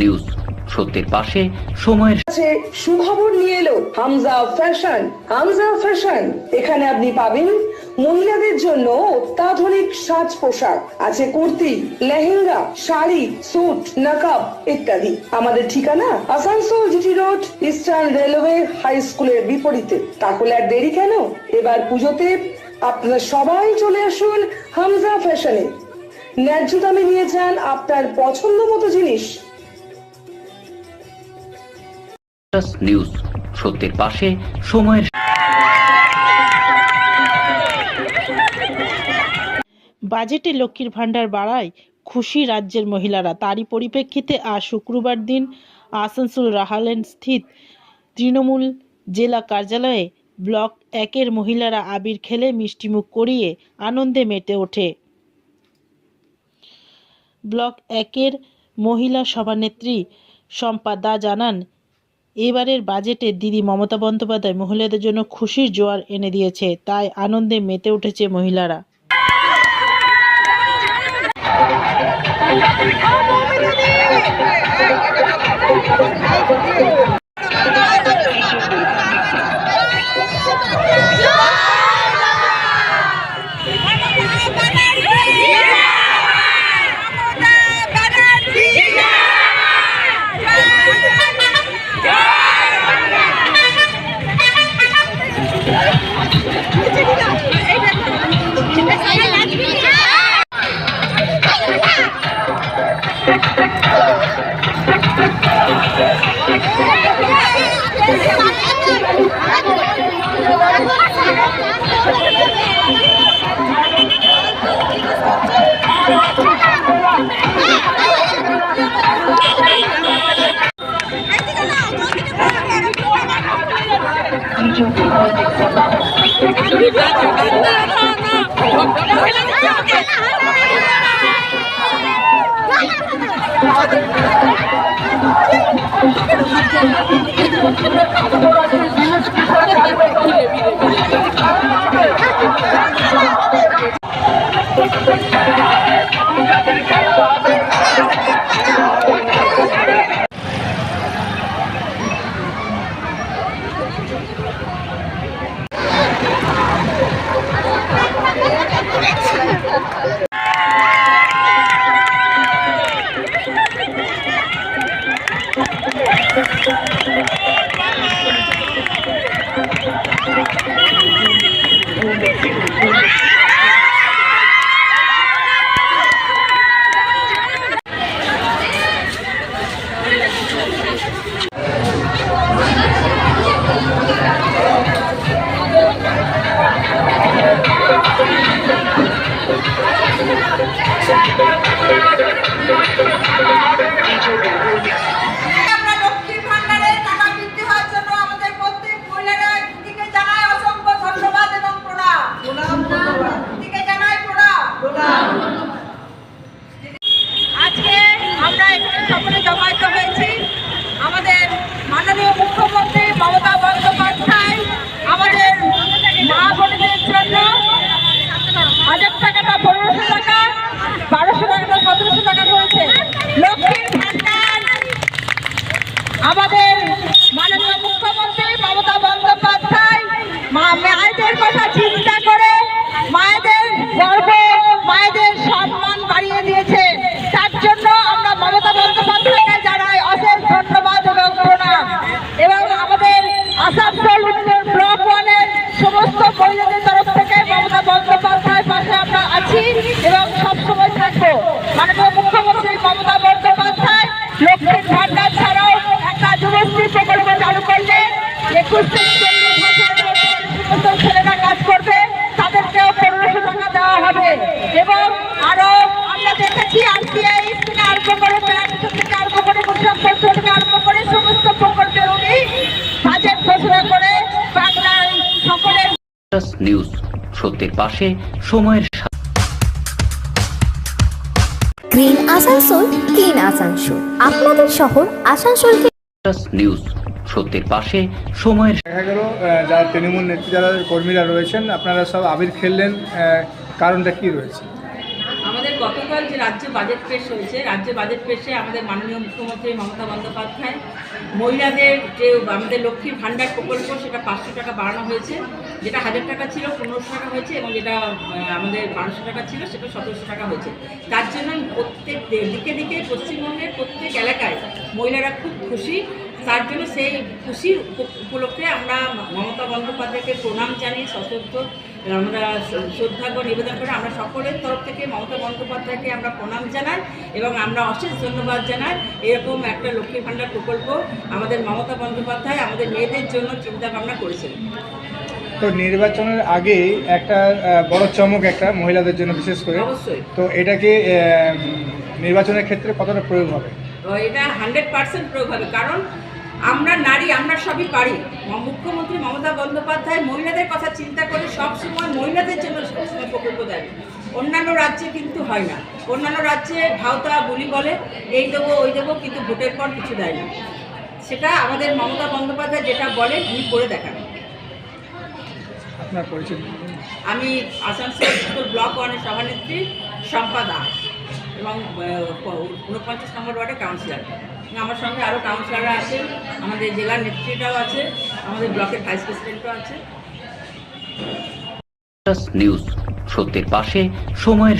News সত্যের পাশে সময়ের কাছে সুখবর নিয়ে এলো হামজা ফ্যাশন। হামজা ফ্যাশন, এখানে আপনি পাবেন মহিলাদের জন্য অত্যাধুনিক সাজ পোশাক, আছে কুর্তি, লেহেঙ্গা, শাড়ি, স্যুট, নকাব ইত্যাদি। আমাদের ঠিকানা Asansol GT road, Eastern Railway high স্কুলের বিপরীতে। তাহলে আর দেরি কেন, এবার পুজোতে আপনারা সবাই চলে আসুন হামজা ফ্যাশনে। ন্যায্য দামে নিয়ে যান আপনার পছন্দ মতো জিনিস। নিউজ সত্যের পাশে সময়ের বাজেটে লক্ষ্মীর ভাণ্ডার বাড়ায় খুশি রাজ্যের মহিলারা। তারই পরিপ্রেক্ষিতে আজ শুক্রবার দিন আসানসোল রাহালেন স্থিত তৃণমূল জেলা কার্যালয়ে ব্লক 1-এর মহিলারা আবির খেলে মিষ্টিমুখ করিয়ে আনন্দে মেতে ওঠে। ব্লক 1-এর মহিলা সভানেত্রী শম্পা দা জানান, এবারের বাজেটে দিদি মমতা বন্দ্যোপাধ্যায় মহিলাদের জন্য খুশির জোয়ার এনে দিয়েছে, তাই আনন্দে মেতে উঠেছে মহিলারা। আমাদের মাননীয় মুখ্যমন্ত্রী মমতা বন্দ্যোপাধ্যায় মায়েদের কথা চিন্তা করে মায়েদের গর্ব, মায়েদের সম্মান বাড়িয়ে দিয়েছে। তার জন্য আমরা মমতা বন্দ্যোপাধ্যায়কে জানাই অশেষ ধন্যবাদ এবং প্রণাম। এবং আমাদের আসানসোল উত্তর ব্লক 1-এর সমস্ত মহিলাদের তরফ থেকে মমতা বন্দ্যোপাধ্যায়ের পাশে আমরা আছি এবং সবসময় থাকবো। মাননীয় মুখ্যমন্ত্রী মমতা বন্দ্যোপাধ্যায় লক্ষ্মীর ভাণ্ডার ছাড়াও একটা যুবশ্রী প্রকল্প চালু করলে 21 থেকে 40 বছরের সমস্ত ছেলেরা কাজ করবে, তাদেরকেও 1500 টাকা দেওয়া হবে। এবং আরো আমরা দেখেছি আরটিআই থেকে আরম্ভ করে প্যারামিটার থেকে আরম্ভ করে কৃষক বন্ধু থেকে আরম্ভ করে সমস্ত প্রকল্পের উনি বাজেট ঘোষণা করে বাংলার সকলের নিউজ সত্যের পাশে সময়ের গ্রিন আসানসোল, ক্লিন আসানসোল, আপনাদের শহর আসানসোলকে নিউজ সত্যের পাশে সময়ের দেখা গেল যারা তৃণমূল নেত্রী যারা কর্মীরা রয়েছেন আপনারা সব আবির খেললেন, কারণটা কি রয়েছে? আমাদের গতকাল যে রাজ্য বাজেট পেশ হয়েছে, রাজ্য বাজেট পেশে আমাদের মাননীয় মুখ্যমন্ত্রী মমতা বন্দ্যোপাধ্যায় মহিলাদের যে আমাদের লক্ষ্মীর ভাণ্ডার প্রকল্প সেটা 500 টাকা বাড়ানো হয়েছে, যেটা 1000 টাকা ছিল 1500 টাকা হয়েছে, এবং যেটা আমাদের 1200 টাকা ছিল সেটা 1700 টাকা হয়েছে। তার জন্য প্রত্যেক দিকে দিকে পশ্চিমবঙ্গের প্রত্যেক এলাকায় মহিলারা খুব খুশি। তার জন্য সেই খুশির উপলক্ষে আমরা মমতা বন্দ্যোপাধ্যায়কে প্রণাম জানিয়ে সশ্রদ্ধ আমরা শ্রদ্ধার্ঘ্য নিবেদন করে আমরা সকলের তরফ থেকে মমতা বন্দ্যোপাধ্যায়কে আমরা প্রণাম জানাই এবং আমরা অশেষ ধন্যবাদ জানাই। এরকম একটা লক্ষ্মীর ভাণ্ডার প্রকল্প আমাদের মমতা বন্দ্যোপাধ্যায় আমাদের মেয়েদের জন্য চিন্তা ভাবনা করেছেন। তো নির্বাচনের আগে একটা বড় চমক একটা মহিলাদের জন্য বিশেষ করে, অবশ্যই। তো এটাকে নির্বাচনের ক্ষেত্রে কতটা প্রয়োগ হবে? তো এটা 100% প্রয়োগ হবে, কারণ আমরা নারী, আমরা সবই পারি। মুখ্যমন্ত্রী মমতা বন্দ্যোপাধ্যায় মহিলাদের কথা চিন্তা করে সবসময় মহিলাদের জন্য সবসময় প্রকল্প দেয়। অন্যান্য রাজ্যে কিন্তু হয় না, অন্যান্য রাজ্যে ভাওতা বুলি বলে এই দেবো ওই দেবো, কিন্তু ভোটের পর কিছু দেয় না। সেটা আমাদের মমতা বন্দ্যোপাধ্যায় যেটা বলে উনি করে দেখান। আপনার পরিচয়? আমি আসানসোল ব্লক 1-এর সভানেত্রী শম্পা দাস এবং 49 নম্বর ওয়ার্ডের কাউন্সিলর। আমার সঙ্গে আরও কাউন্সিলররা আছেন, আমাদের জেলার নেত্রীটাও আছে, আমাদের ব্লকের ভাইস প্রেসিডেন্টও আছে। নিউজ, সত্যের পাশে, সময়ের